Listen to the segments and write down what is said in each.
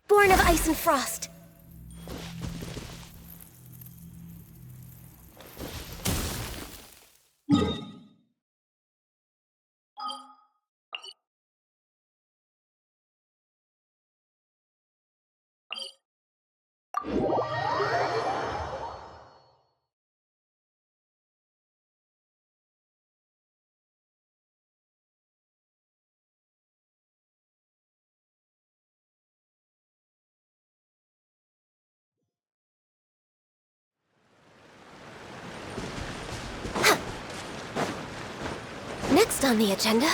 Born of ice and frost. Next on the agenda...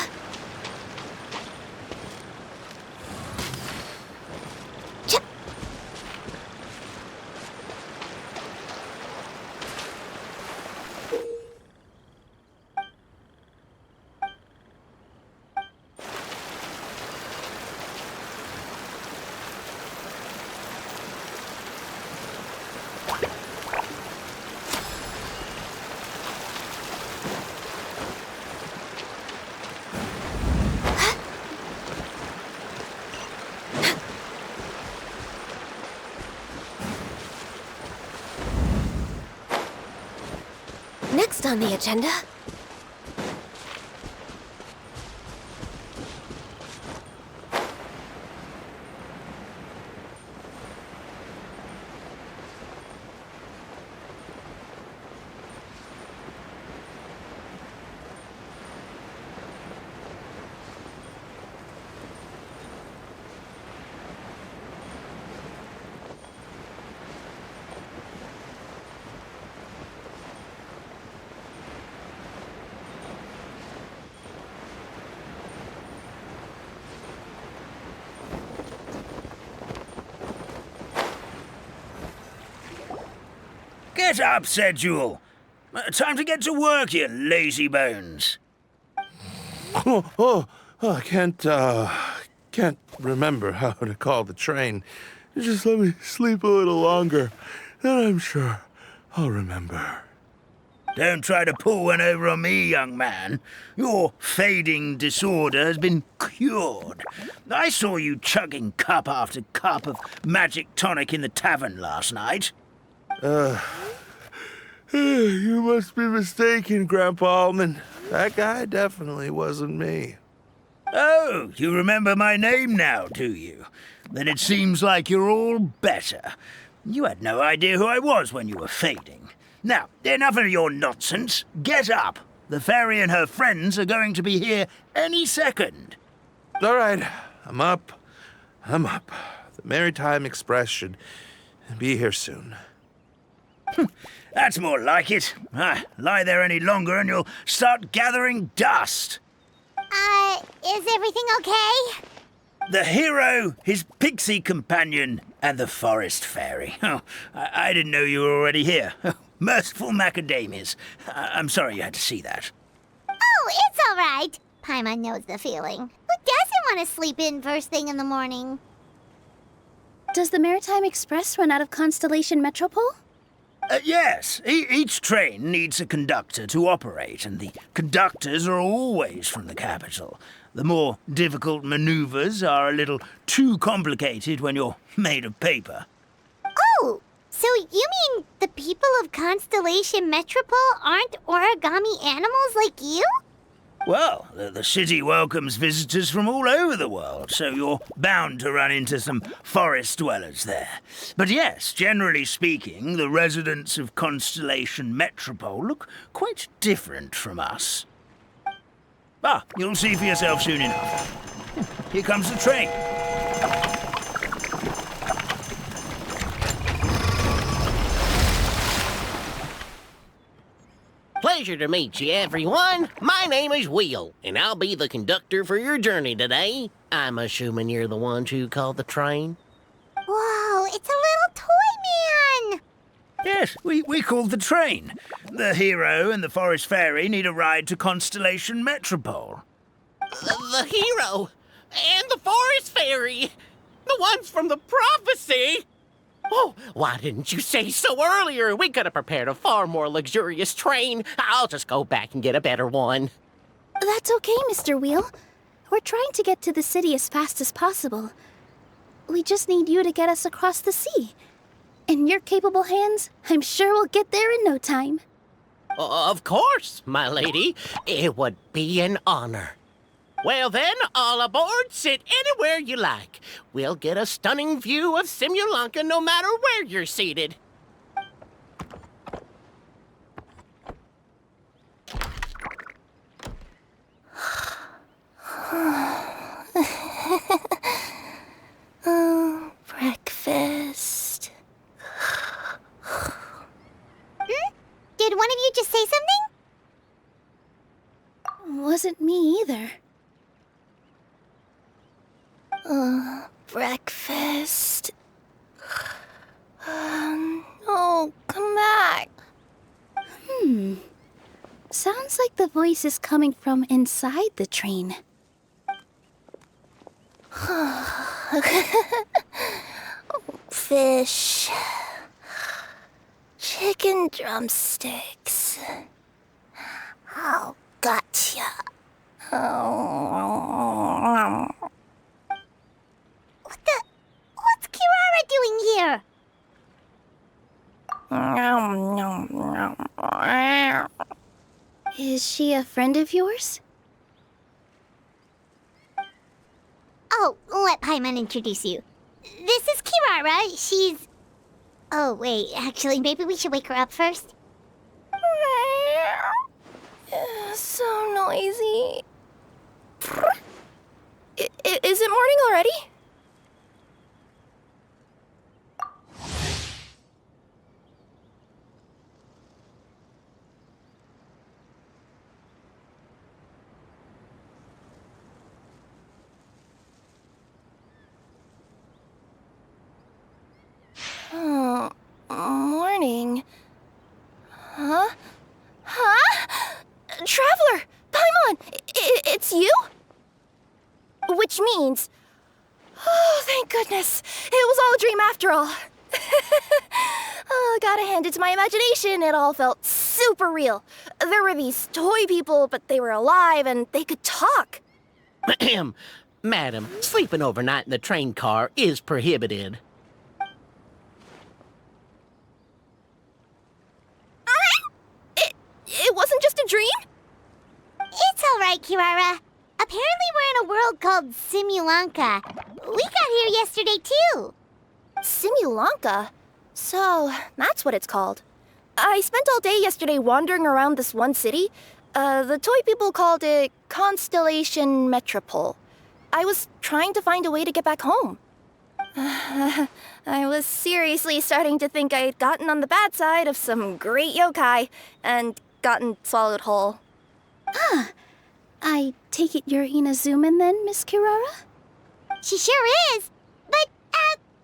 Next on the agenda... Get up, said Jewel. Time to get to work, you lazy bones. I can't remember how to call the train. Just let me sleep a little longer, then I'm sure I'll remember. Don't try to pull one over on me, young man. Your fading disorder has been cured. I saw you chugging cup after cup of magic tonic in the tavern last night. You must be mistaken, Grandpa Allman. That guy definitely wasn't me. Oh, you remember my name now, do you? Then it seems like you're all better. You had no idea who I was when you were fading. Now, enough of your nonsense. Get up. The fairy and her friends are going to be here any second. All right, I'm up. The Maritime Express should be here soon. That's more like it. Lie there any longer and you'll start gathering dust. Is everything okay? The hero, his pixie companion, and the forest fairy. Oh, I didn't know you were already here. Merciful macadamias. I'm sorry you had to see that. Oh, it's all right. Paimon knows the feeling. Who doesn't want to sleep in first thing in the morning? Does the Maritime Express run out of Constellation Metropole? Yes, each train needs a conductor to operate, and the conductors are always from the capital. The more difficult maneuvers are a little too complicated when you're made of paper. Oh, so you mean the people of Constellation Metropole aren't origami animals like you? Well, the city welcomes visitors from all over the world, so you're bound to run into some forest dwellers there. But yes, generally speaking, the residents of Constellation Metropole look quite different from us. You'll see for yourself soon enough. Here comes the train. Pleasure to meet you, everyone. My name is Will, and I'll be the conductor for your journey today. I'm assuming you're the ones who called the train. Whoa, it's a little toy man! Yes, we called the train. The hero and the forest fairy need a ride to Constellation Metropole. The hero and the forest fairy, the ones from the prophecy. Oh, why didn't you say so earlier? We could have prepared a far more luxurious train. I'll just go back and get a better one. That's okay, Mr. Wheel. We're trying to get to the city as fast as possible. We just need you to get us across the sea. In your capable hands, I'm sure we'll get there in no time. Of course, my lady. It would be an honor. Well then, all aboard, sit anywhere you like. We'll get a stunning view of Simulanka no matter where you're seated. Breakfast. Did one of you just say something? Wasn't me either. Breakfast. Oh, come back. Sounds like the voice is coming from inside the train. Fish. Chicken drumsticks. Oh, gotcha. Oh. What's Kirara doing here? Is she a friend of yours? Oh, let Paimon introduce you. This is Kirara. She's... Oh, wait. Actually, maybe we should wake her up first. So noisy. Is it morning already? Oh, morning. Huh? Traveler! Paimon! It's you? Which means... Oh, thank goodness. It was all a dream after all. Oh, gotta hand it to my imagination. It all felt super real. There were these toy people, but they were alive and they could talk. Madam, sleeping overnight in the train car is prohibited. It wasn't just a dream? It's all right, Kirara. Apparently we're in a world called Simulanka. We got here yesterday, too. Simulanka? So, that's what it's called. I spent all day yesterday wandering around this one city. The toy people called it Constellation Metropole. I was trying to find a way to get back home. I was seriously starting to think I had gotten on the bad side of some great yokai and gotten swallowed whole. I take it you're Inazuman then, Miss Kirara? She sure is. But,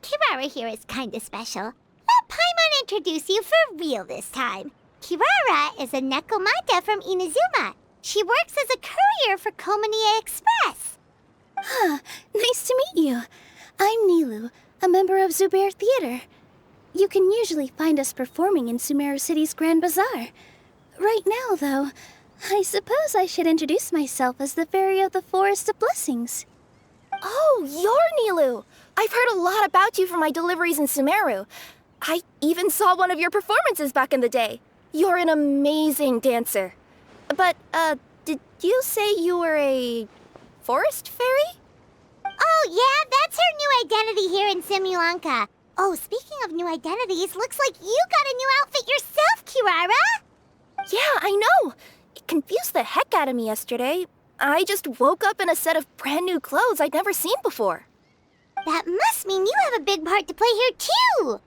Kirara here is kinda special. Let Paimon introduce you for real this time. Kirara is a Nekomata from Inazuma. She works as a courier for Komanie Express. Nice to meet you. I'm Nilu, a member of Zubair Theater. You can usually find us performing in Sumeru City's Grand Bazaar. Right now, though, I suppose I should introduce myself as the Fairy of the Forest of Blessings. Oh, you're Nilu! I've heard a lot about you from my deliveries in Sumeru. I even saw one of your performances back in the day. You're an amazing dancer. But, did you say you were a forest fairy? Oh, yeah, that's her new identity here in Simulanka. Oh, speaking of new identities, looks like you got a new outfit yourself, Kirara! Yeah, I know. It confused the heck out of me yesterday. I just woke up in a set of brand new clothes I'd never seen before. That must mean you have a big part to play here, too!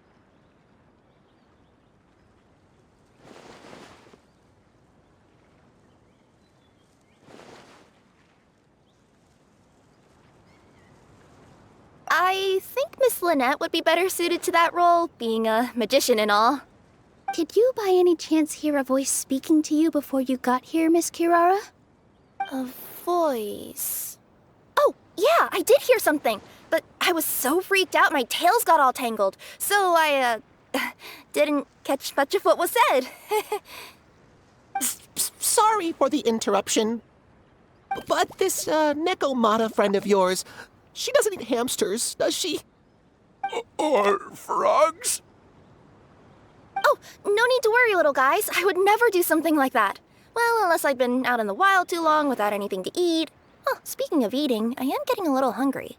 I think Miss Lynette would be better suited to that role, being a magician and all. Did you by any chance hear a voice speaking to you before you got here, Miss Kirara? A voice... Oh, yeah, I did hear something. But I was so freaked out my tails got all tangled. So I, didn't catch much of what was said. Sorry for the interruption. But this Nekomata friend of yours, she doesn't eat hamsters, does she? Or frogs? Oh, no need to worry, little guys. I would never do something like that. Well, unless I'd been out in the wild too long without anything to eat. Oh, speaking of eating, I am getting a little hungry.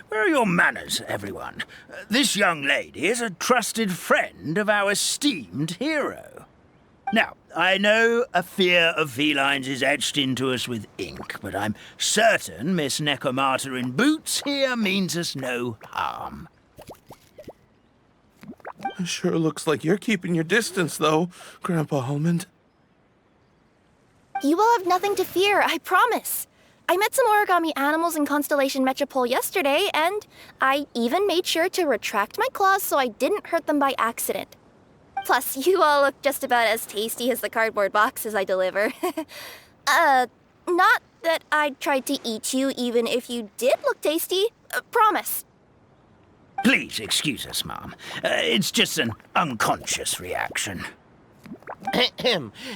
Where are your manners, everyone? This young lady is a trusted friend of our esteemed hero. Now, I know a fear of felines is etched into us with ink, but I'm certain Miss Nekomata in boots here means us no harm. It sure looks like you're keeping your distance, though, Grandpa Almond. You will have nothing to fear, I promise. I met some origami animals in Constellation Metropole yesterday, and I even made sure to retract my claws so I didn't hurt them by accident. Plus, you all look just about as tasty as the cardboard boxes I deliver. Not that I'd try to eat you even if you did look tasty. Promise. Please excuse us, Mom. It's just an unconscious reaction.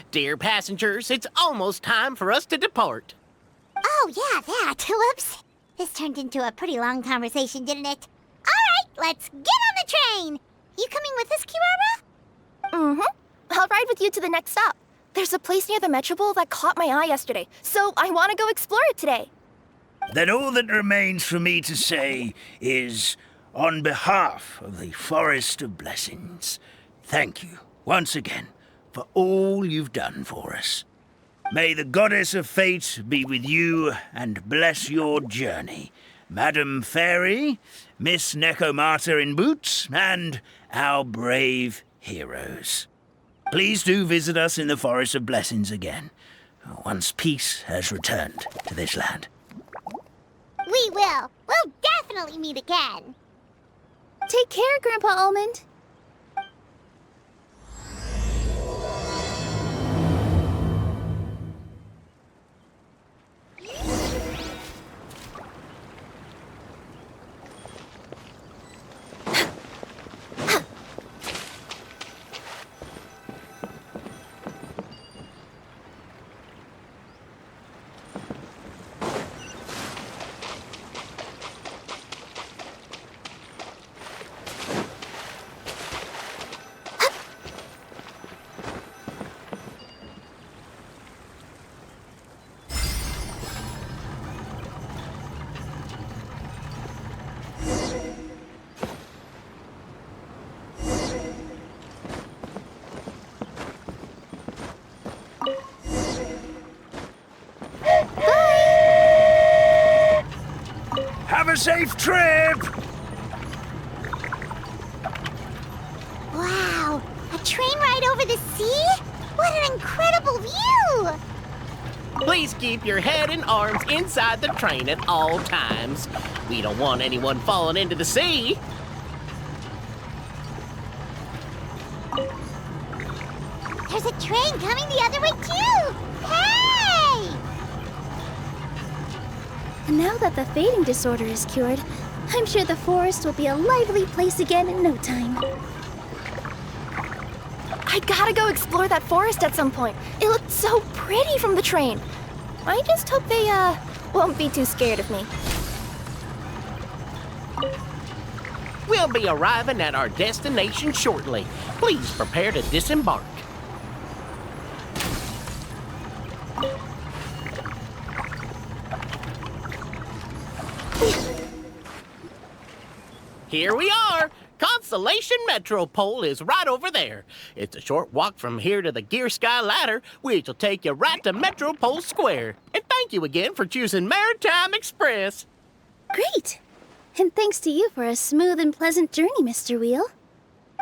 Dear passengers, it's almost time for us to depart. Oh, yeah, that. Whoops. This turned into a pretty long conversation, didn't it? All right, let's get on the train. You coming with us, Kirara? Mm-hmm. I'll ride with you to the next stop. There's a place near the Metropole that caught my eye yesterday, so I want to go explore it today. Then all that remains for me to say is, on behalf of the Forest of Blessings, thank you once again for all you've done for us. May the goddess of fate be with you and bless your journey, Madam Fairy, Miss Nekomata in boots, and our brave heroes. Please do visit us in the Forest of Blessings again, once peace has returned to this land. We will. We'll definitely meet again. Take care, Grandpa Almond. Have a safe trip! Wow, a train ride over the sea? What an incredible view! Please keep your head and arms inside the train at all times. We don't want anyone falling into the sea. There's a train coming the other way too! Hey! And now that the fading disorder is cured, I'm sure the forest will be a lively place again in no time. I gotta go explore that forest at some point. It looked so pretty from the train. I just hope they, won't be too scared of me. We'll be arriving at our destination shortly. Please prepare to disembark. Here we are! Constellation Metropole is right over there. It's a short walk from here to the Gear Sky Ladder, which will take you right to Metropole Square. And thank you again for choosing Maritime Express. Great! And thanks to you for a smooth and pleasant journey, Mr. Wheel.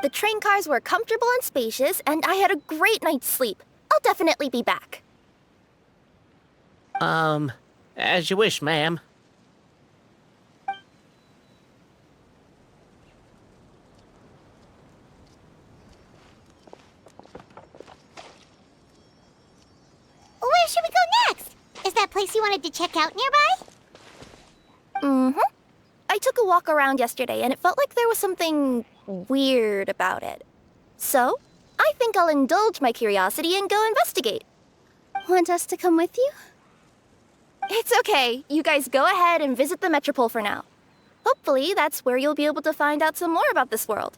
The train cars were comfortable and spacious, and I had a great night's sleep. I'll definitely be back. As you wish, ma'am. Where should we go next? Is that place you wanted to check out nearby? Mm-hmm. I took a walk around yesterday and it felt like there was something weird about it. So, I think I'll indulge my curiosity and go investigate. Want us to come with you? It's okay. You guys go ahead and visit the Metropole for now. Hopefully, that's where you'll be able to find out some more about this world.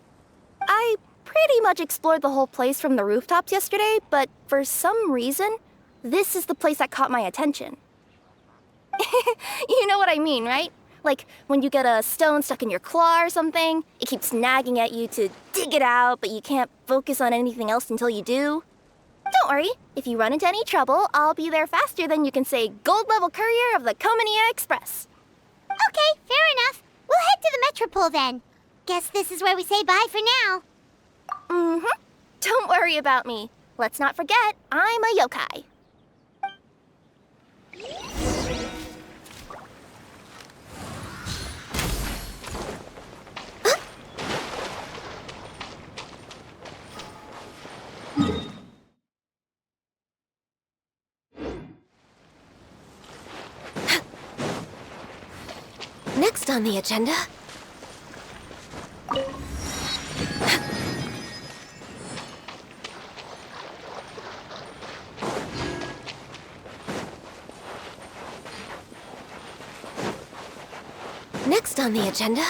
I pretty much explored the whole place from the rooftops yesterday, but for some reason, this is the place that caught my attention. You know what I mean, right? Like when you get a stone stuck in your claw or something, it keeps nagging at you to dig it out, but you can't focus on anything else until you do. Don't worry, if you run into any trouble, I'll be there faster than you can say gold-level courier of the Komania Express. Okay, fair enough. We'll head to the Metropole then. Guess this is where we say bye for now. Mm-hmm. Don't worry about me. Let's not forget, I'm a yokai. Next on the agenda... Next on the agenda...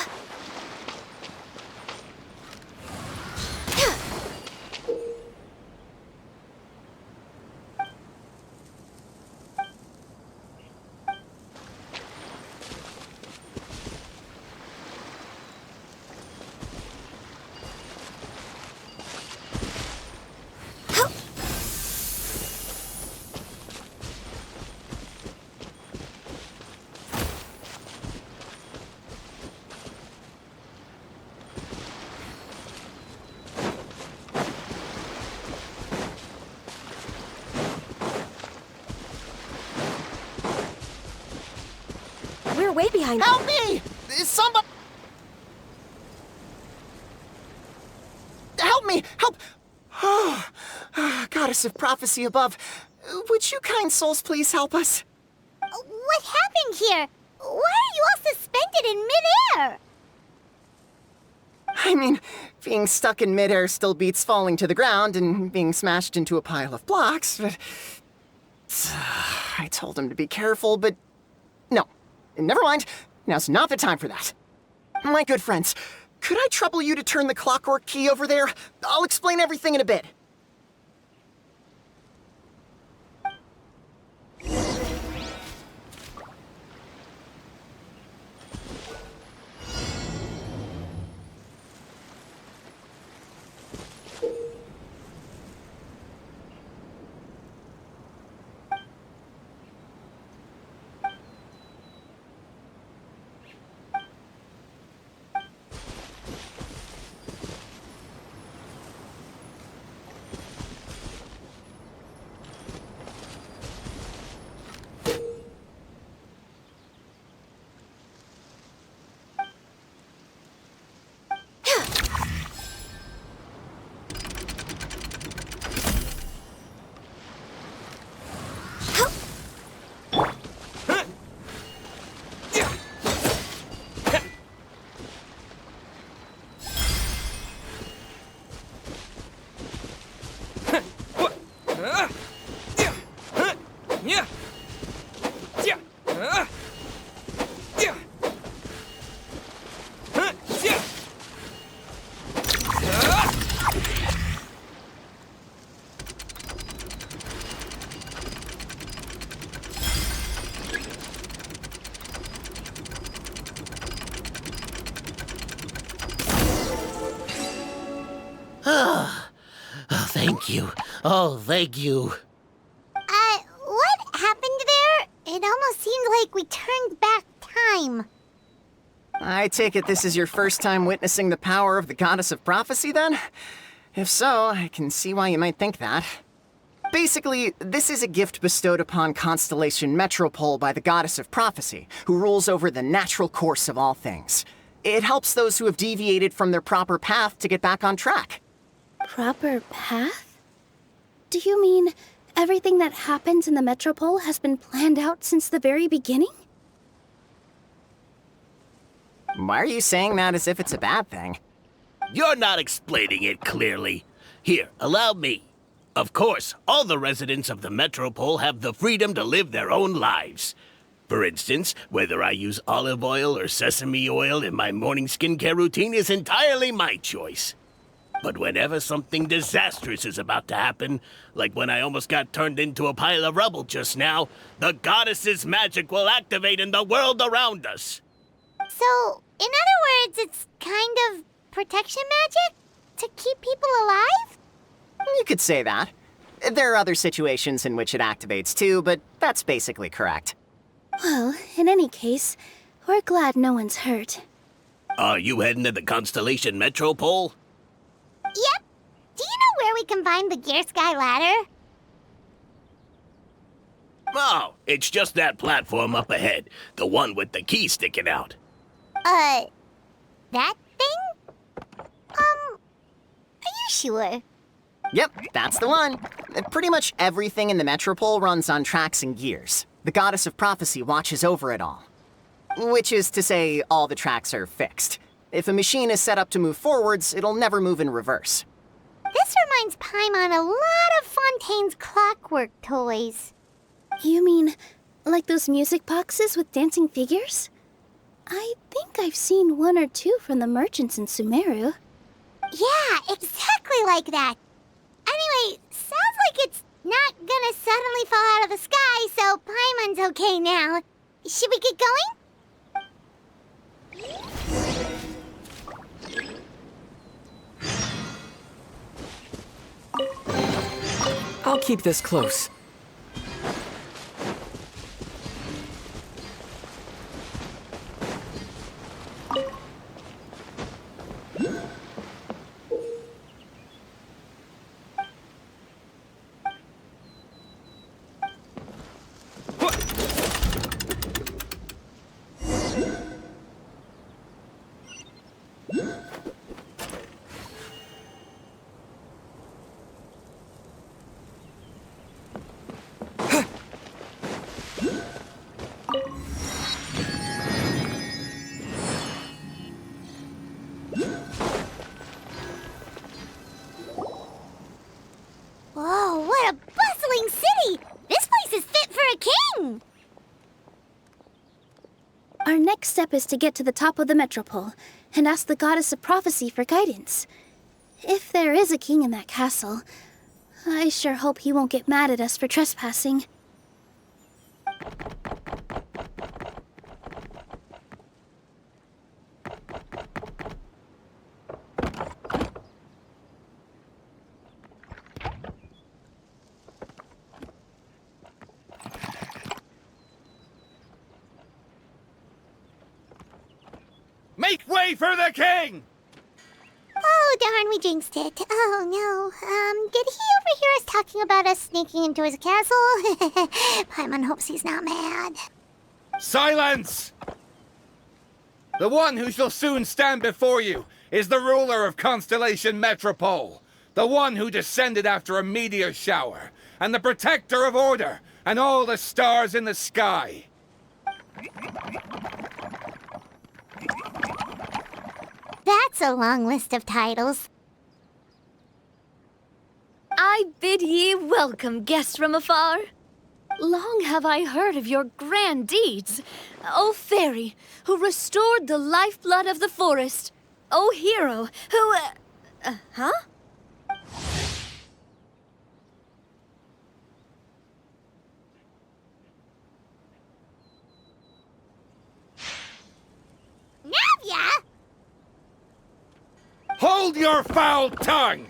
We're way behind. Help me! Somebody... Help me! Help! Oh, Goddess of Prophecy above, would you kind souls please help us? What happened here? Why are you all suspended in midair? I mean, being stuck in midair still beats falling to the ground and being smashed into a pile of blocks, but... I told him to be careful, but... No. Never mind. Now's not the time for that. My good friends, could I trouble you to turn the clockwork key over there? I'll explain everything in a bit. Thank you. Oh, thank you. What happened there? It almost seemed like we turned back time. I take it this is your first time witnessing the power of the Goddess of Prophecy, then? If so, I can see why you might think that. Basically, this is a gift bestowed upon Constellation Metropole by the Goddess of Prophecy, who rules over the natural course of all things. It helps those who have deviated from their proper path to get back on track. Proper path? Do you mean everything that happens in the Metropole has been planned out since the very beginning? Why are you saying that as if it's a bad thing? You're not explaining it clearly. Here, allow me. Of course, all the residents of the Metropole have the freedom to live their own lives. For instance, whether I use olive oil or sesame oil in my morning skincare routine is entirely my choice. But whenever something disastrous is about to happen, like when I almost got turned into a pile of rubble just now, the goddess's magic will activate in the world around us. So, in other words, it's kind of protection magic? To keep people alive? You could say that. There are other situations in which it activates too, but that's basically correct. Well, in any case, we're glad no one's hurt. Are you heading to the Constellation Metropole? Yep. Do you know where we can find the Gear Sky ladder? Oh, it's just that platform up ahead. The one with the key sticking out. That thing? Are you sure? Yep, that's the one. Pretty much everything in the Metropole runs on tracks and gears. The goddess of prophecy watches over it all. Which is to say, all the tracks are fixed. If a machine is set up to move forwards, it'll never move in reverse. This reminds Paimon a lot of Fontaine's clockwork toys. You mean, like those music boxes with dancing figures? I think I've seen one or two from the merchants in Sumeru. Yeah, exactly like that. Anyway, sounds like it's not gonna suddenly fall out of the sky, so Paimon's okay now. Should we get going? I'll keep this close. Whoa, what a bustling city! This place is fit for a king! Our next step is to get to the top of the Metropole and ask the goddess of prophecy for guidance. If there is a king in that castle, I sure hope he won't get mad at us for trespassing. Make way for the king! Oh, darn, we jinxed it. Oh, no. Did he overhear us talking about us sneaking into his castle? Paimon hopes he's not mad. Silence! The one who shall soon stand before you is the ruler of Constellation Metropole, the one who descended after a meteor shower, and the protector of order and all the stars in the sky. That's a long list of titles. I bid ye welcome, guests from afar. Long have I heard of your grand deeds. O fairy, who restored the lifeblood of the forest. O hero, who... huh? Navia! Hold your foul tongue!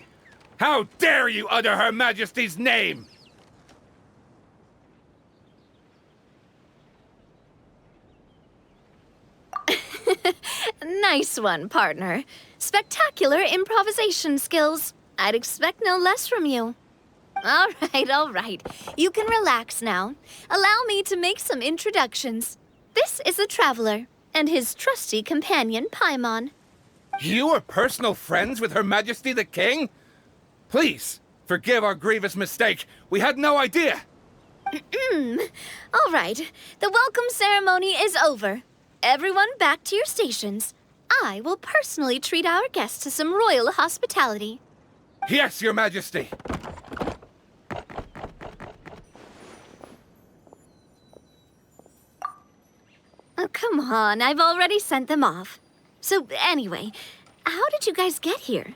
How dare you utter Her Majesty's name? Nice one, partner. Spectacular improvisation skills. I'd expect no less from you. All right. You can relax now. Allow me to make some introductions. This is the Traveler, and his trusty companion, Paimon. You are personal friends with Her Majesty the King? Please, forgive our grievous mistake. We had no idea. All right. The welcome ceremony is over. Everyone back to your stations. I will personally treat our guests to some royal hospitality. Yes, Your Majesty. Oh, come on, I've already sent them off. So anyway, how did you guys get here?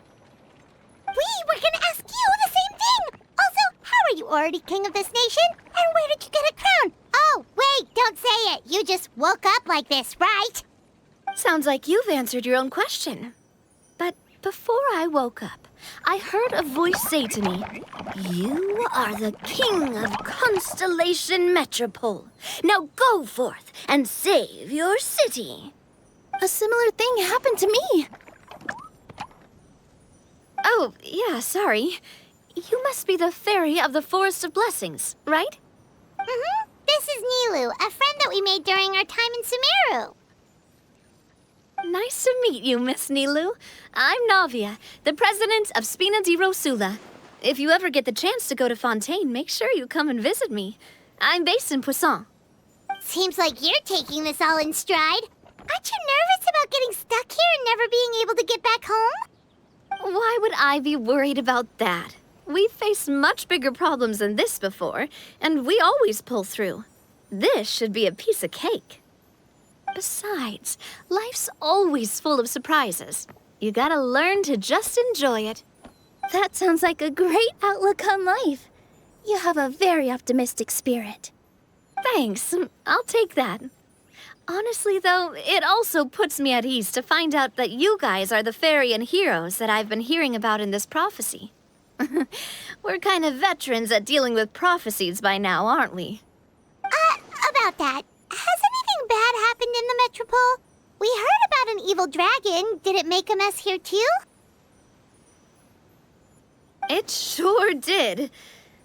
We were gonna ask you the same thing! Also, how are you already king of this nation? And where did you get a crown? Oh, wait, don't say it. You just woke up like this, right? Sounds like you've answered your own question. But before I woke up, I heard a voice say to me, "You are the king of Constellation Metropole. Now go forth and save your city." A similar thing happened to me. Oh, yeah, sorry. You must be the fairy of the Forest of Blessings, right? Mm-hmm. This is Nilu, a friend that we made during our time in Sumeru. Nice to meet you, Miss Nilu. I'm Navia, the president of Spina di Rosula. If you ever get the chance to go to Fontaine, make sure you come and visit me. I'm based in Poisson. Seems like you're taking this all in stride. Aren't you nervous about getting stuck here and never being able to get back home? Why would I be worried about that? We've faced much bigger problems than this before, and we always pull through. This should be a piece of cake. Besides, life's always full of surprises. You gotta learn to just enjoy it. That sounds like a great outlook on life. You have a very optimistic spirit. Thanks, I'll take that. Honestly, though, it also puts me at ease to find out that you guys are the fairy and heroes that I've been hearing about in this prophecy. We're kind of veterans at dealing with prophecies by now, aren't we? About that, has anything bad happened in the Metropole? We heard about an evil dragon. Did it make a mess here too? It sure did.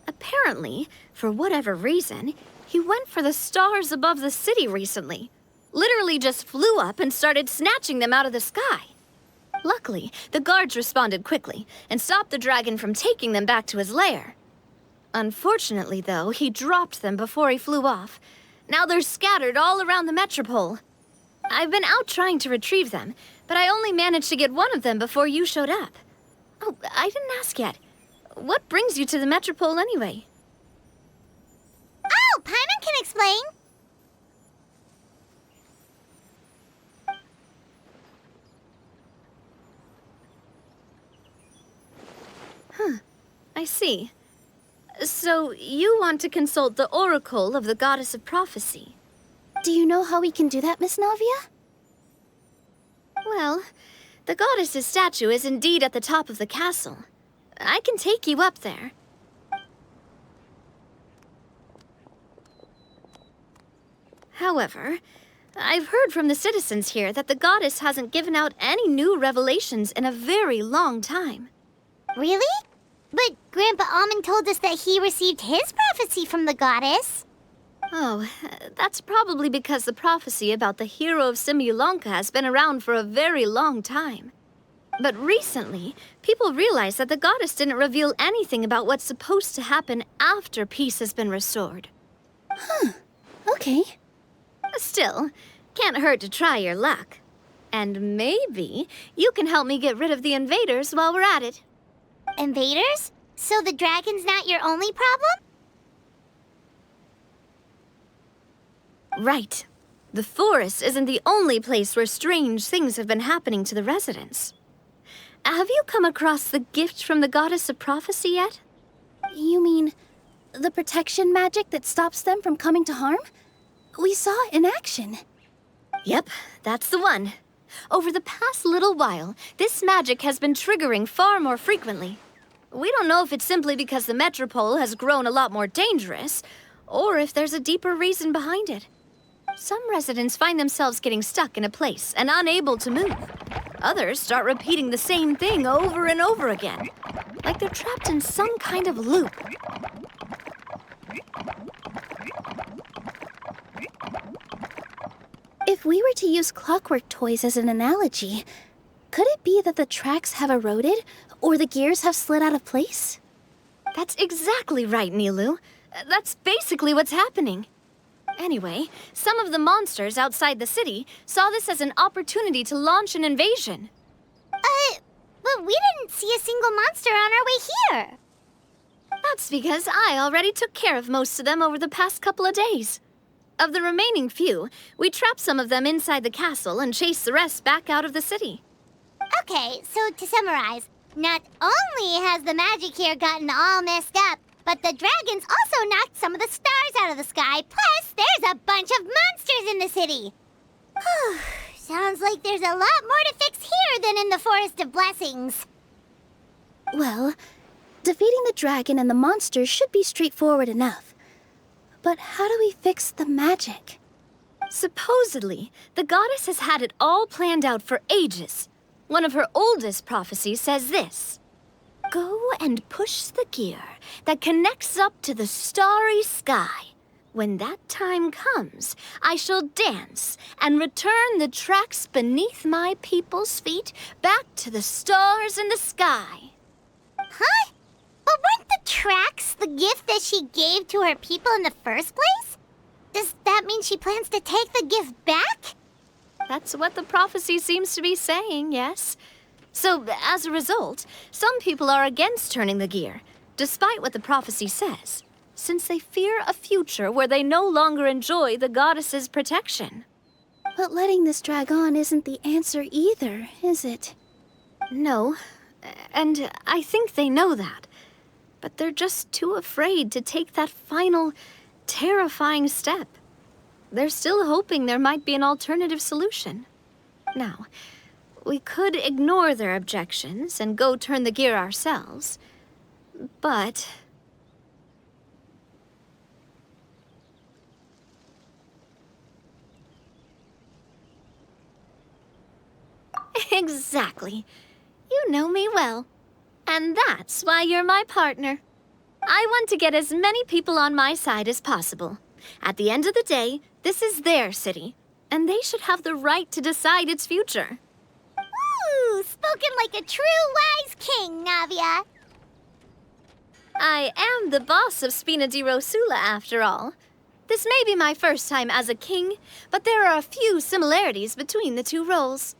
Apparently, for whatever reason, he went for the stars above the city recently. Literally just flew up and started snatching them out of the sky. Luckily, the guards responded quickly and stopped the dragon from taking them back to his lair. Unfortunately, though, he dropped them before he flew off. Now they're scattered all around the Metropole. I've been out trying to retrieve them, but I only managed to get one of them before you showed up. Oh, I didn't ask yet. What brings you to the Metropole anyway? Oh, Paimon can explain. I see. So, you want to consult the oracle of the Goddess of Prophecy? Do you know how we can do that, Miss Navia? Well, the goddess's statue is indeed at the top of the castle. I can take you up there. However, I've heard from the citizens here that the goddess hasn't given out any new revelations in a very long time. Really? But Grandpa Almond told us that he received his prophecy from the goddess. Oh, that's probably because the prophecy about the hero of Simulanka has been around for a very long time. But recently, people realized that the goddess didn't reveal anything about what's supposed to happen after peace has been restored. Okay. Still, can't hurt to try your luck. And maybe you can help me get rid of the invaders while we're at it. Invaders? So the dragon's not your only problem? Right. The forest isn't the only place where strange things have been happening to the residents. Have you come across the gift from the Goddess of Prophecy yet? You mean the protection magic that stops them from coming to harm? We saw it in action. Yep, that's the one. Over the past little while, this magic has been triggering far more frequently. We don't know if it's simply because the Metropole has grown a lot more dangerous, or if there's a deeper reason behind it. Some residents find themselves getting stuck in a place and unable to move. Others start repeating the same thing over and over again, like they're trapped in some kind of loop. If we were to use clockwork toys as an analogy, could it be that the tracks have eroded or the gears have slid out of place? That's exactly right, Nilu. That's basically what's happening. Anyway, some of the monsters outside the city saw this as an opportunity to launch an invasion. But we didn't see a single monster on our way here. That's because I already took care of most of them over the past couple of days. Of the remaining few, we trapped some of them inside the castle and chased the rest back out of the city. Okay, so to summarize, not only has the magic here gotten all messed up, but the dragons also knocked some of the stars out of the sky, plus there's a bunch of monsters in the city. Sounds like there's a lot more to fix here than in the Forest of Blessings. Well, defeating the dragon and the monsters should be straightforward enough. But how do we fix the magic? Supposedly, the goddess has had it all planned out for ages. One of her oldest prophecies says this: "Go and push the gear that connects up to the starry sky. When that time comes, I shall dance and return the tracks beneath my people's feet back to the stars in the sky." Huh? But weren't the tracks the gift that she gave to her people in the first place? Does that mean she plans to take the gift back? That's what the prophecy seems to be saying, yes. So, as a result, some people are against turning the gear, despite what the prophecy says, since they fear a future where they no longer enjoy the goddess's protection. But letting this drag on isn't the answer either, is it? No, and I think they know that. But they're just too afraid to take that final, terrifying step. They're still hoping there might be an alternative solution. Now, we could ignore their objections and go turn the gear ourselves, but... Exactly. You know me well. And that's why you're my partner. I want to get as many people on my side as possible. At the end of the day, this is their city, and they should have the right to decide its future. Ooh, spoken like a true wise king, Navia. I am the boss of Spina di Rosula, after all. This may be my first time as a king, but there are a few similarities between the two roles.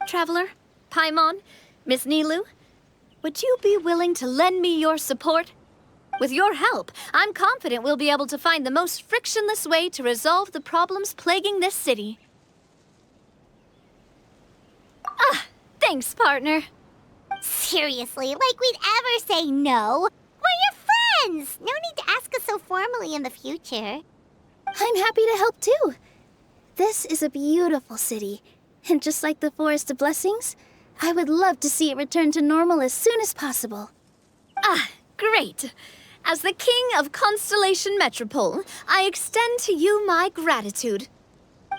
Traveler, Paimon, Miss Nilou, would you be willing to lend me your support? With your help, I'm confident we'll be able to find the most frictionless way to resolve the problems plaguing this city. Thanks, partner. Seriously, like we'd ever say no. We're your friends. No need to ask us so formally in the future. I'm happy to help too. This is a beautiful city, and just like the Forest of Blessings, I would love to see it return to normal as soon as possible. Great. As the King of Constellation Metropole, I extend to you my gratitude.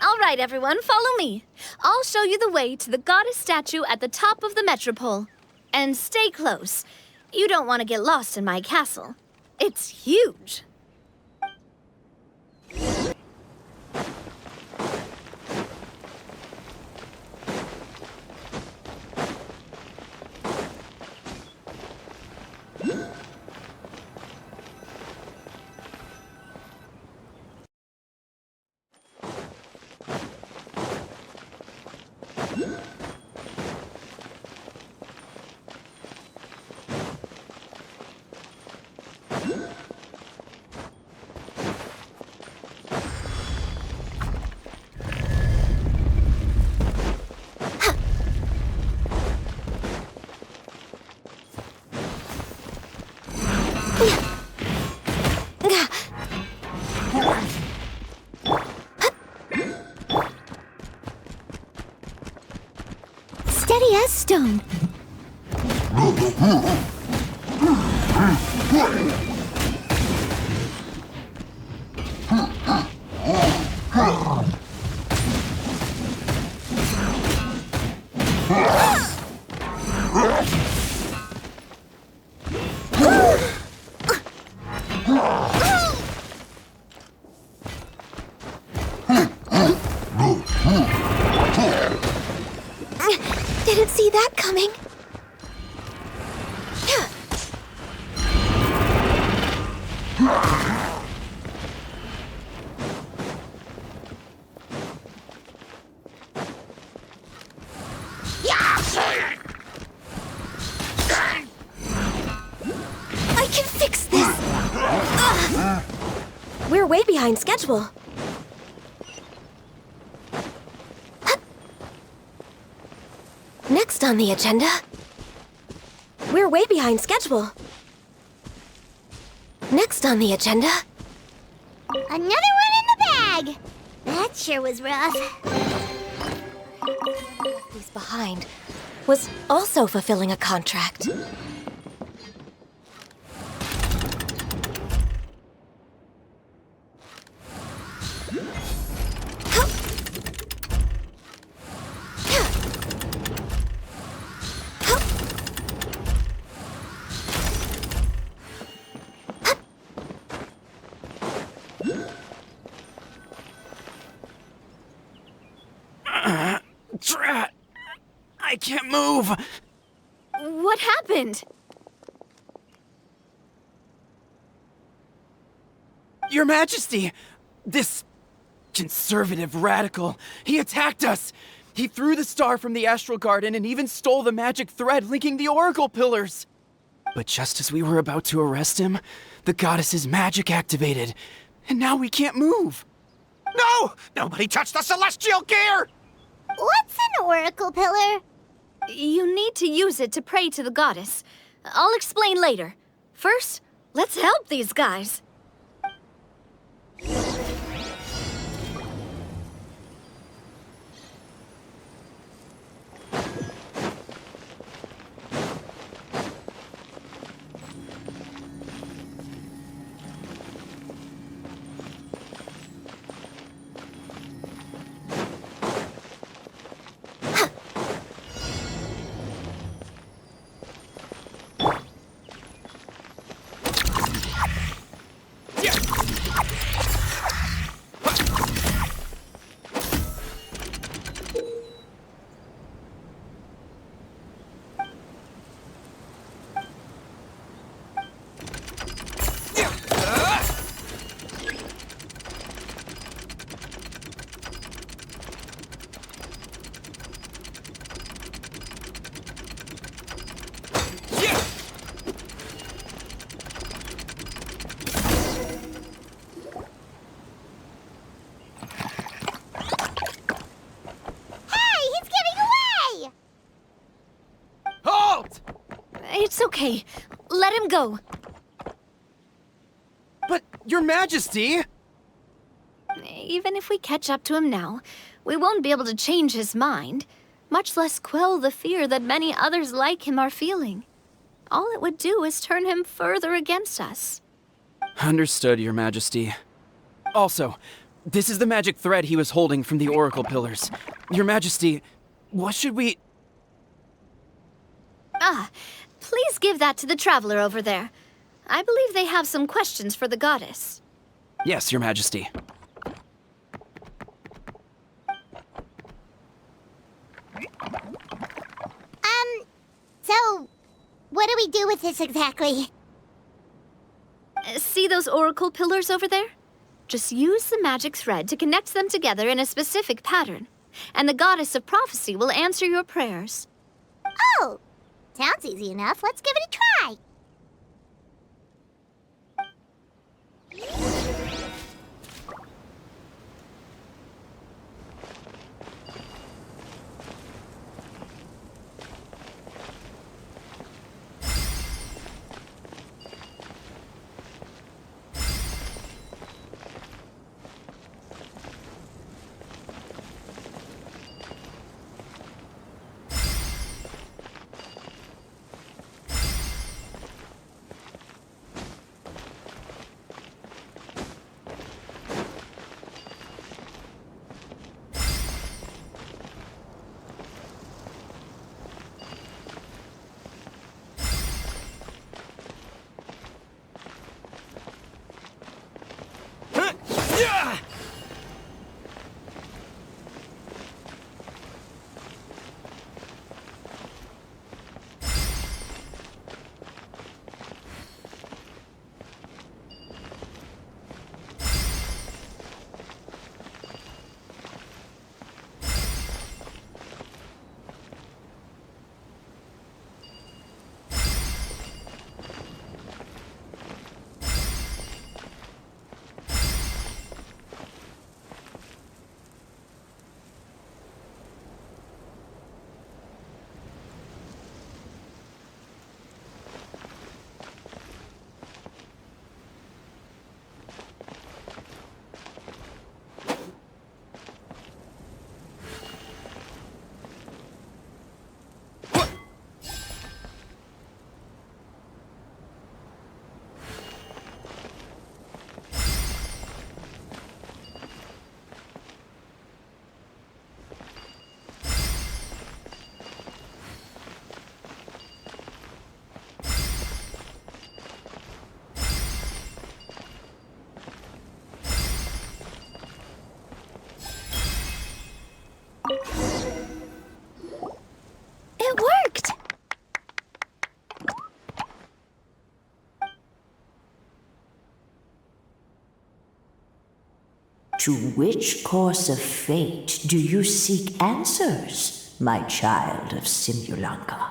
All right, everyone, follow me. I'll show you the way to the goddess statue at the top of the Metropole. And stay close. You don't want to get lost in my castle. It's huge. Steady as stone. Didn't see that coming. behind schedule. Next on the agenda... We're way behind schedule. Next on the agenda... Another one in the bag! That sure was rough. Who's behind was also fulfilling a contract. Drat! I can't move! What happened? Your Majesty! This conservative radical, he attacked us! He threw the star from the Astral Garden and even stole the magic thread linking the Oracle Pillars! But just as we were about to arrest him, the goddess's magic activated, and now we can't move! No! Nobody touched the celestial gear! What's an oracle pillar? You need to use it to pray to the goddess. I'll explain later. First, let's help these guys. It's okay. Let him go. But, Your Majesty! Even if we catch up to him now, we won't be able to change his mind, much less quell the fear that many others like him are feeling. All it would do is turn him further against us. Understood, Your Majesty. Also, this is the magic thread he was holding from the Oracle Pillars. Your Majesty, what should we... Please give that to the traveler over there. I believe they have some questions for the goddess. Yes, Your Majesty. So, what do we do with this exactly? See those oracle pillars over there? Just use the magic thread to connect them together in a specific pattern, and the goddess of prophecy will answer your prayers. Oh! Sounds easy enough. Let's give it a try. To which course of fate do you seek answers, my child of Simulanka?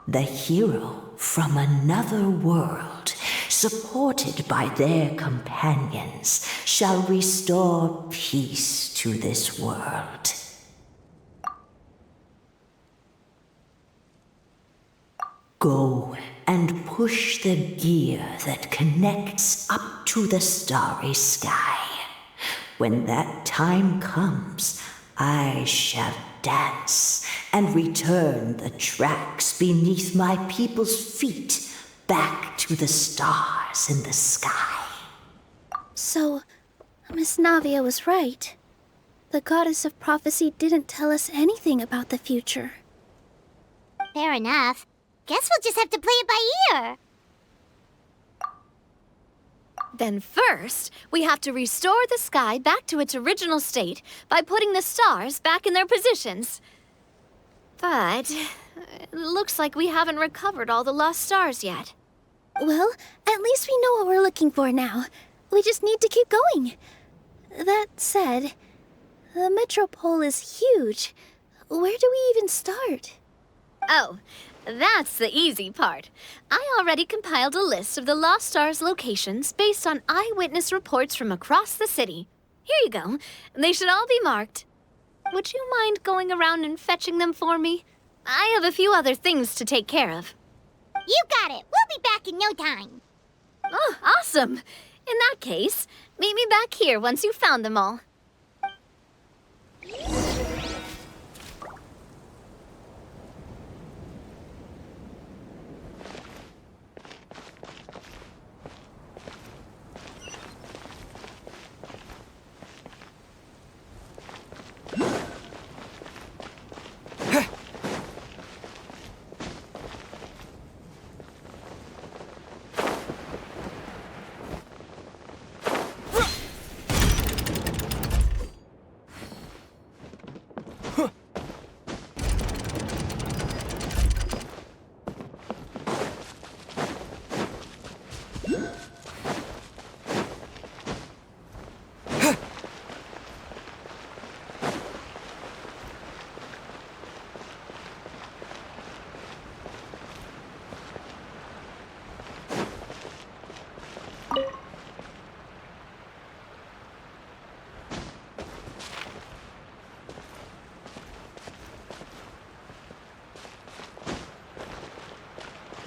The hero from another world, supported by their companions, shall restore peace to this world. Go and push the gear that connects up to the starry sky. When that time comes, I shall dance and return the tracks beneath my people's feet back to the stars in the sky. So, Miss Navia was right. The goddess of prophecy didn't tell us anything about the future. Fair enough. Guess we'll just have to play it by ear. Then first, we have to restore the sky back to its original state by putting the stars back in their positions. But it looks like we haven't recovered all the lost stars yet. Well, at least we know what we're looking for now. We just need to keep going. That said, the metropole is huge. Where do we even start? Oh, that's the easy part. I already compiled a list of the Lost Stars locations based on eyewitness reports from across the city. Here you go. They should all be marked. Would you mind going around and fetching them for me? I have a few other things to take care of. You got it. We'll be back in no time. Oh, awesome. In that case, meet me back here once you've found them all.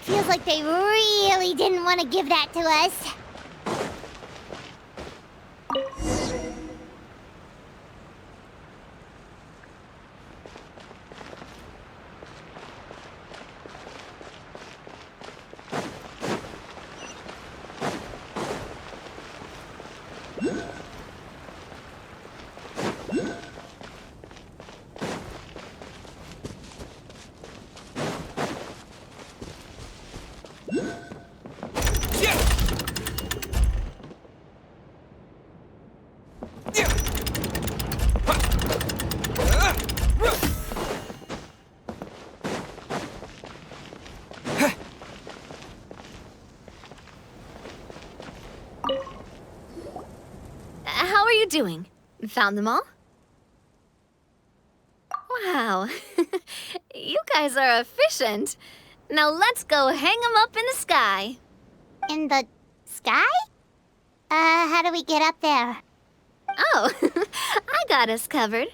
Feels like they really didn't want to give that to us. How are you doing? Found them all? Wow. You guys are efficient. Now let's go hang them up in the sky. In the sky? How do we get up there? Oh, I got us covered.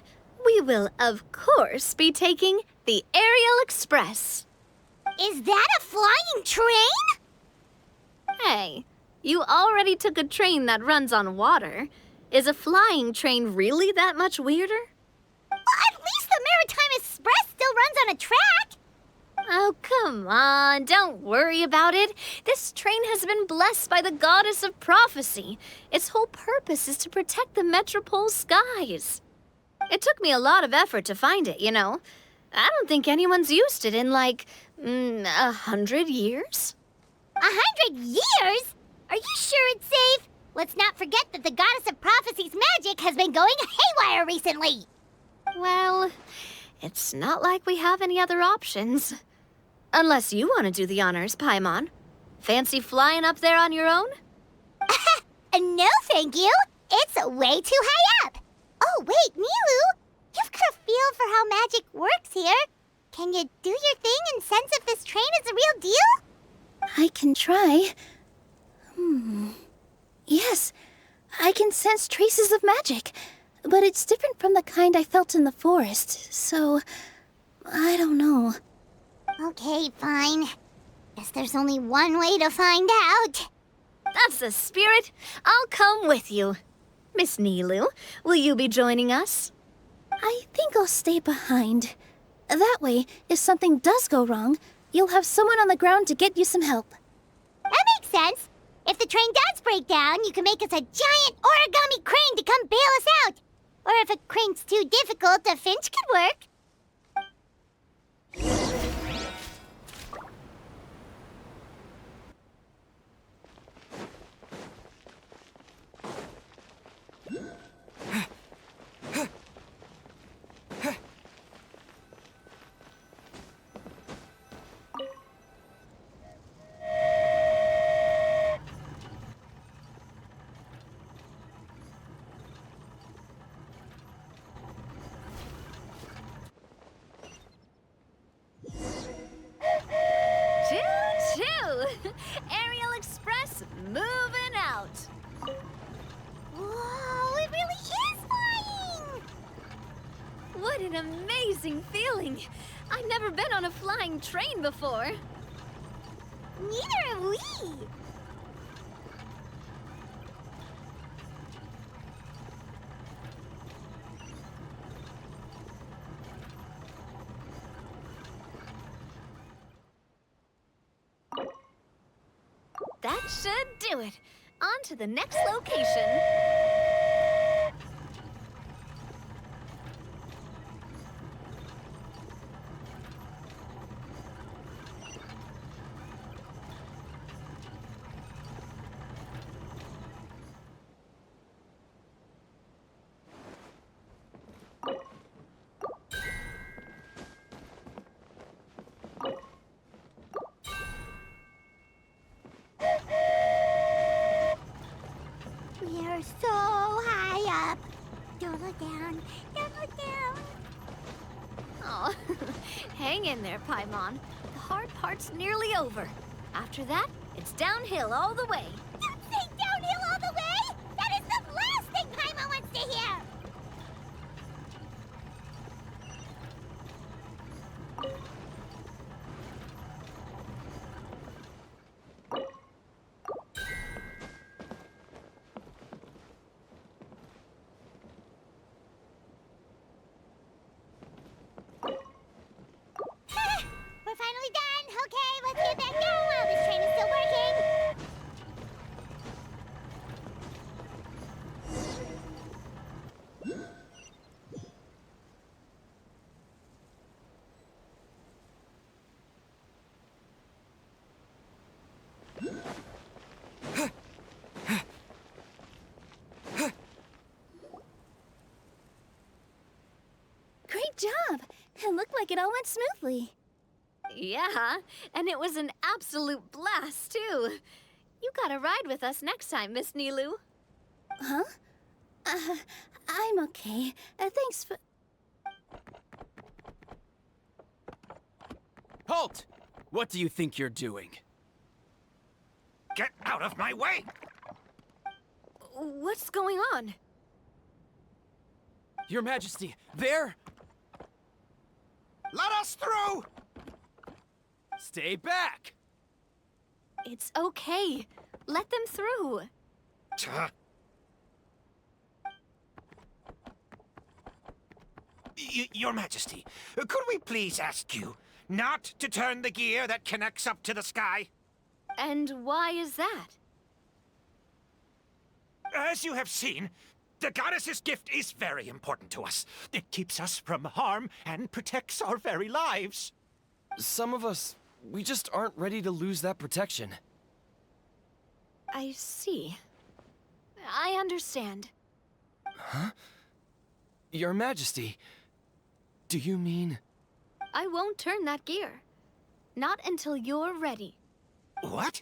We will, of course, be taking the Aerial Express. Is that a flying train? Hey, you already took a train that runs on water. Is a flying train really that much weirder? Well, at least the Maritime Express still runs on a track. Oh, come on, don't worry about it. This train has been blessed by the goddess of prophecy. Its whole purpose is to protect the metropole's skies. It took me a lot of effort to find it, you know. I don't think anyone's used it in, like, 100 years. 100 years? Are you sure it's safe? Let's not forget that the goddess of prophecy's magic has been going haywire recently. Well, it's not like we have any other options. Unless you want to do the honors, Paimon. Fancy flying up there on your own? No, thank you. It's way too high up. Oh, wait, Nilu. You've got a feel for how magic works here. Can you do your thing and sense if this train is a real deal? I can try. Yes, I can sense traces of magic, but it's different from the kind I felt in the forest, so I don't know. Okay, fine. Guess there's only one way to find out. That's the spirit. I'll come with you. Miss Nilu, will you be joining us? I think I'll stay behind. That way, if something does go wrong, you'll have someone on the ground to get you some help. That makes sense. If the train does break down, you can make us a giant origami crane to come bail us out. Or if a crane's too difficult, a finch could work. Choo-choo! Aerial Express moving out. Whoa, it really is flying! What an amazing feeling. I've never been on a flying train before. Neither have we. That should do it. On to the next location. We're so high up. Don't look down. Don't look down. Oh, hang in there, Paimon. The hard part's nearly over. After that, it's downhill all the way. Don't say downhill all the way! That is the last thing Paimon wants to hear! We're finally done. Okay, let's get back down while this train is still working. Great job! It looked like it all went smoothly. Yeah, and it was an absolute blast, too. You gotta ride with us next time, Miss Nilu. Huh? I'm okay. Thanks for... Halt! What do you think you're doing? Get out of my way! What's going on? Your Majesty, there! Let us through! Stay back! It's okay. Let them through. Your Majesty, could we please ask you not to turn the gear that connects up to the sky? And why is that? As you have seen, the goddess's gift is very important to us. It keeps us from harm and protects our very lives. Some of us, we just aren't ready to lose that protection. I see. I understand. Huh? Your Majesty, do you mean... I won't turn that gear. Not until you're ready. What?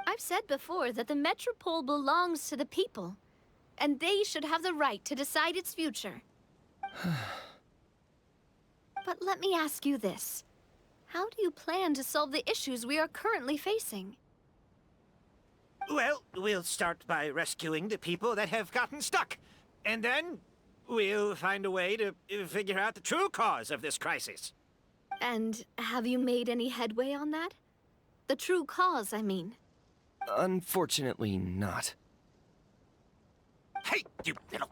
I've said before that the Metropole belongs to the people, and they should have the right to decide its future. But let me ask you this. How do you plan to solve the issues we are currently facing? Well, we'll start by rescuing the people that have gotten stuck. And then we'll find a way to figure out the true cause of this crisis. And have you made any headway on that? The true cause, I mean. Unfortunately, not. Hey, you little...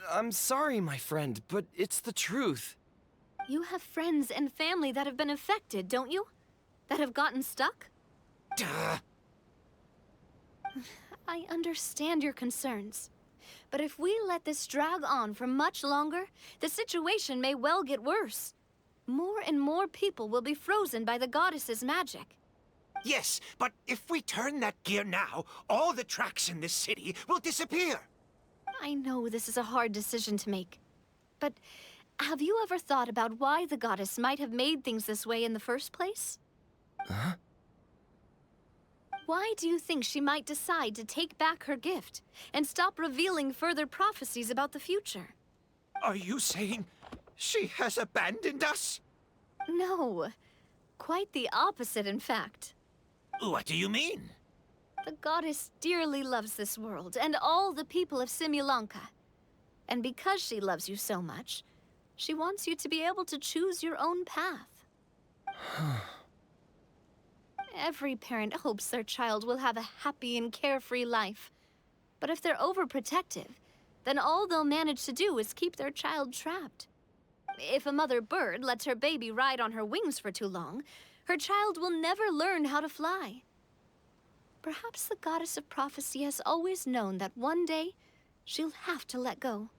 I'm sorry, my friend, but it's the truth. You have friends and family that have been affected, don't you? That have gotten stuck? Duh. I understand your concerns. But if we let this drag on for much longer, the situation may well get worse. More and more people will be frozen by the goddess's magic. Yes, but if we turn that gear now, all the tracks in this city will disappear. I know this is a hard decision to make. But have you ever thought about why the goddess might have made things this way in the first place? Huh? Why do you think she might decide to take back her gift and stop revealing further prophecies about the future? Are you saying she has abandoned us? No. Quite the opposite, in fact. What do you mean? The goddess dearly loves this world and all the people of Simulanka. And because she loves you so much, she wants you to be able to choose your own path. Every parent hopes their child will have a happy and carefree life. But if they're overprotective, then all they'll manage to do is keep their child trapped. If a mother bird lets her baby ride on her wings for too long, her child will never learn how to fly. Perhaps the goddess of prophecy has always known that one day she'll have to let go.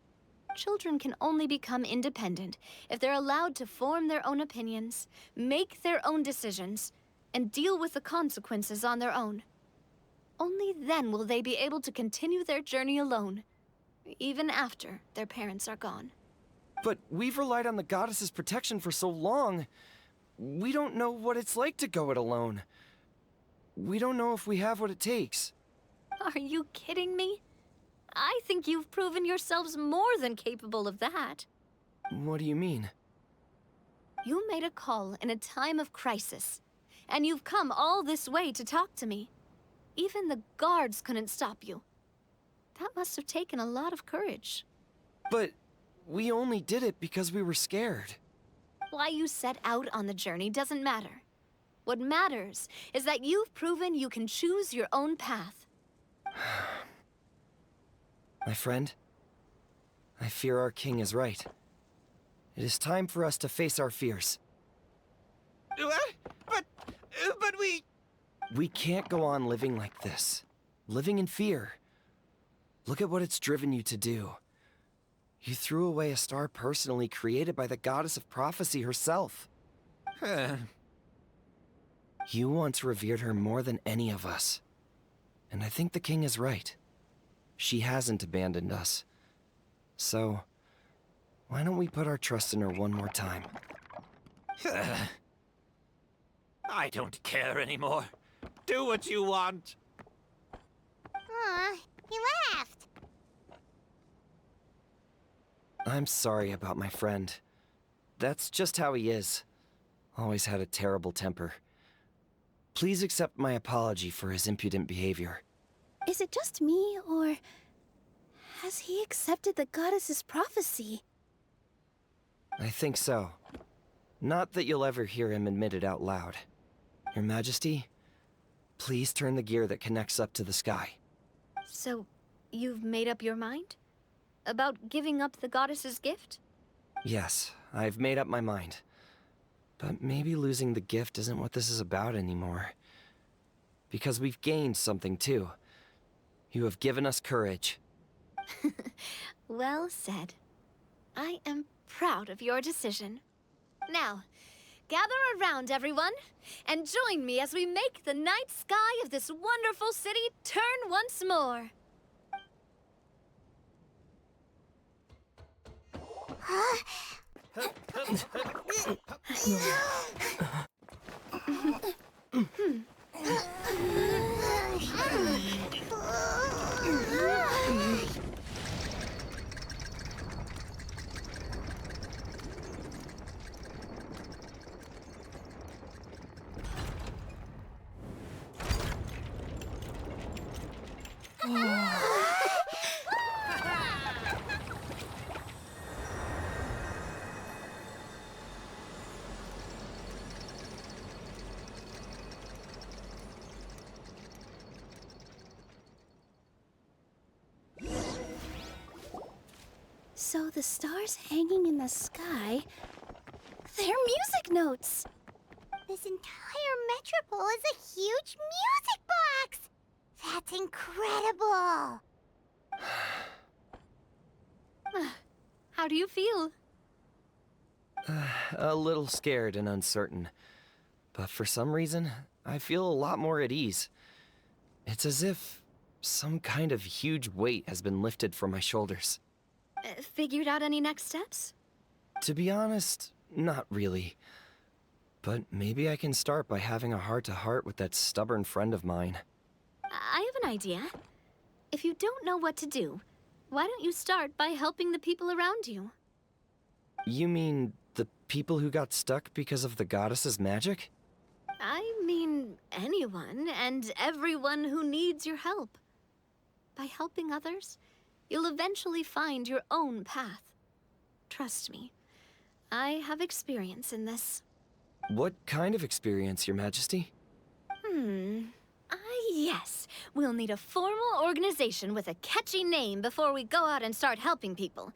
Children can only become independent if they're allowed to form their own opinions, make their own decisions, and deal with the consequences on their own. Only then will they be able to continue their journey alone, even after their parents are gone. But we've relied on the goddess's protection for so long. We don't know what it's like to go it alone. We don't know if we have what it takes. Are you kidding me? I think you've proven yourselves more than capable of that. What do you mean? You made a call in a time of crisis, and you've come all this way to talk to me. Even the guards couldn't stop you. That must have taken a lot of courage. But we only did it because we were scared. Why you set out on the journey doesn't matter. What matters is that you've proven you can choose your own path. My friend, I fear our king is right. It is time for us to face our fears. What? But we... We can't go on living like this. Living in fear. Look at what it's driven you to do. You threw away a star personally created by the goddess of prophecy herself. You once revered her more than any of us. And I think the king is right. She hasn't abandoned us. So, why don't we put our trust in her one more time? I don't care anymore. Do what you want. Aw, he laughed. I'm sorry about my friend. That's just how he is. Always had a terrible temper. Please accept my apology for his impudent behavior. Is it just me, or has he accepted the goddess's prophecy? I think so. Not that you'll ever hear him admit it out loud. Your Majesty, please turn the gear that connects up to the sky. So, you've made up your mind? About giving up the goddess's gift? Yes, I've made up my mind. But maybe losing the gift isn't what this is about anymore. Because we've gained something too. You have given us courage. Well said. I am proud of your decision. Now, gather around, everyone, and join me as we make the night sky of this wonderful city turn once more. So the stars hanging in the sky, they're music notes. This entire metropole is a huge music box! That's incredible! How do you feel? A little scared and uncertain. But for some reason, I feel a lot more at ease. It's as if some kind of huge weight has been lifted from my shoulders. Figured out any next steps? To be honest, not really. But maybe I can start by having a heart-to-heart with that stubborn friend of mine. I have an idea. If you don't know what to do, why don't you start by helping the people around you? You mean the people who got stuck because of the goddess's magic? I mean anyone and everyone who needs your help. By helping others, you'll eventually find your own path. Trust me, I have experience in this. What kind of experience, Your Majesty? Yes. We'll need a formal organization with a catchy name before we go out and start helping people.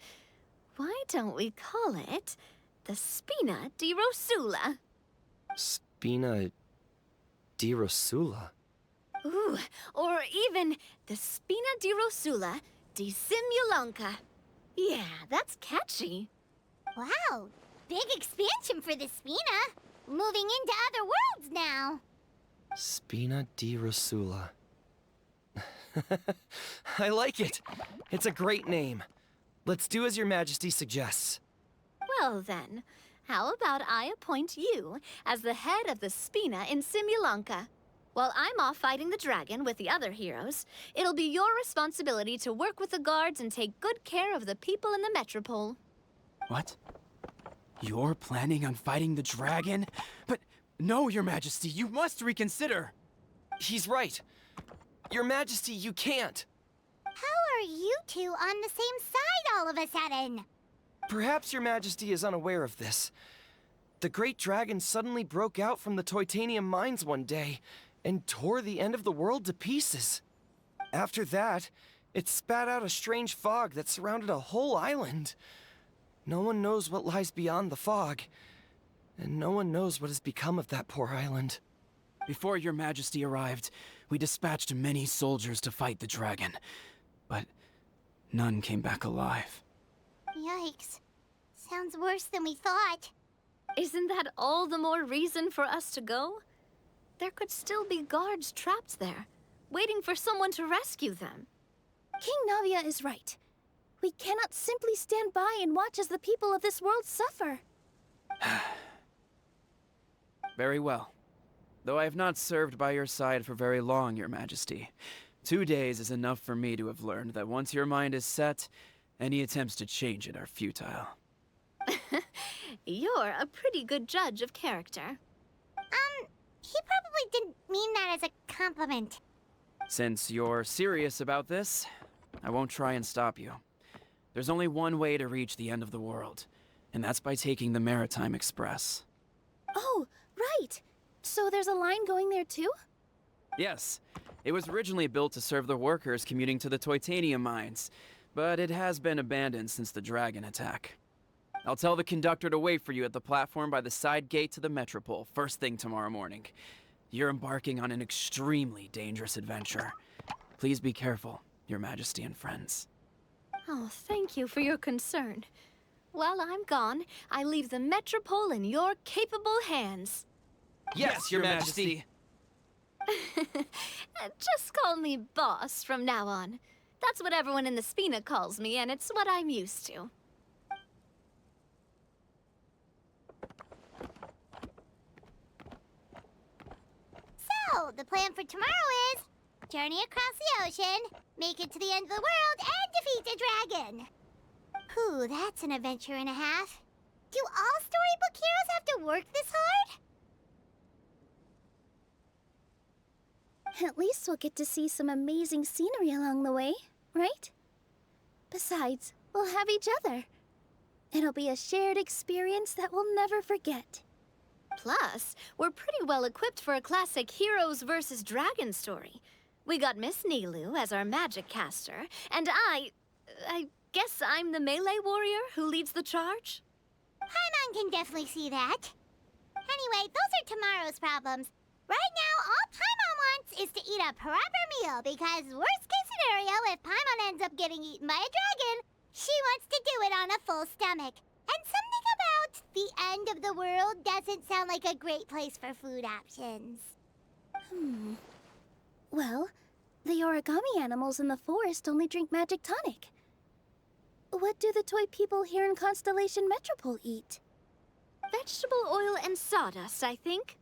Why don't we call it the Spina di Rosula? Spina di Rosula? Ooh, or even the Spina di Rosula di Simulanka. Yeah, that's catchy. Wow, big expansion for the Spina. Moving into other worlds now. Spina di Rosula. I like it. It's a great name. Let's do as Your Majesty suggests. Well then, how about I appoint you as the head of the Spina in Simulanka? While I'm off fighting the dragon with the other heroes, it'll be your responsibility to work with the guards and take good care of the people in the metropole. What? You're planning on fighting the dragon? But no, Your Majesty, you must reconsider. He's right. Your Majesty, you can't. How are you two on the same side all of a sudden? Perhaps Your Majesty is unaware of this. The great dragon suddenly broke out from the Titanium mines one day and tore the end of the world to pieces. After that, it spat out a strange fog that surrounded a whole island. No one knows what lies beyond the fog, and no one knows what has become of that poor island. Before Your Majesty arrived, we dispatched many soldiers to fight the dragon, but none came back alive. Yikes. Sounds worse than we thought. Isn't that all the more reason for us to go? There could still be guards trapped there, waiting for someone to rescue them. King Navia is right. We cannot simply stand by and watch as the people of this world suffer. Very well. Though I have not served by your side for very long, Your Majesty. 2 days is enough for me to have learned that once your mind is set, any attempts to change it are futile. You're a pretty good judge of character. He probably didn't mean that as a compliment. Since you're serious about this, I won't try and stop you. There's only one way to reach the end of the world, and that's by taking the Maritime Express. Oh, right. So there's a line going there too? Yes. It was originally built to serve the workers commuting to the Titanium mines, but it has been abandoned since the dragon attack. I'll tell the conductor to wait for you at the platform by the side gate to the Metropole first thing tomorrow morning. You're embarking on an extremely dangerous adventure. Please be careful, Your Majesty and friends. Oh, thank you for your concern. While I'm gone, I leave the Metropole in your capable hands. Yes, Your Majesty. Just call me boss from now on. That's what everyone in the Spina calls me, and it's what I'm used to. So, So, the plan for tomorrow is journey across the ocean, make it to the end of the world, and defeat a dragon. Ooh, that's an adventure and a half. Do all storybook heroes have to work this hard? At least we'll get to see some amazing scenery along the way, right? Besides, we'll have each other. It'll be a shared experience that we'll never forget. Plus, we're pretty well equipped for a classic heroes versus dragon story. We got Miss Nilu as our magic caster, and I guess I'm the melee warrior who leads the charge? Paimon can definitely see that. Anyway, those are tomorrow's problems. Right now, all Paimon wants is to eat a proper meal, because worst case scenario, if Paimon ends up getting eaten by a dragon, she wants to do it on a full stomach. And something about the end of the world doesn't sound like a great place for food options. Well, the origami animals in the forest only drink magic tonic. What do the toy people here in Constellation Metropole eat? Vegetable oil and sawdust, I think.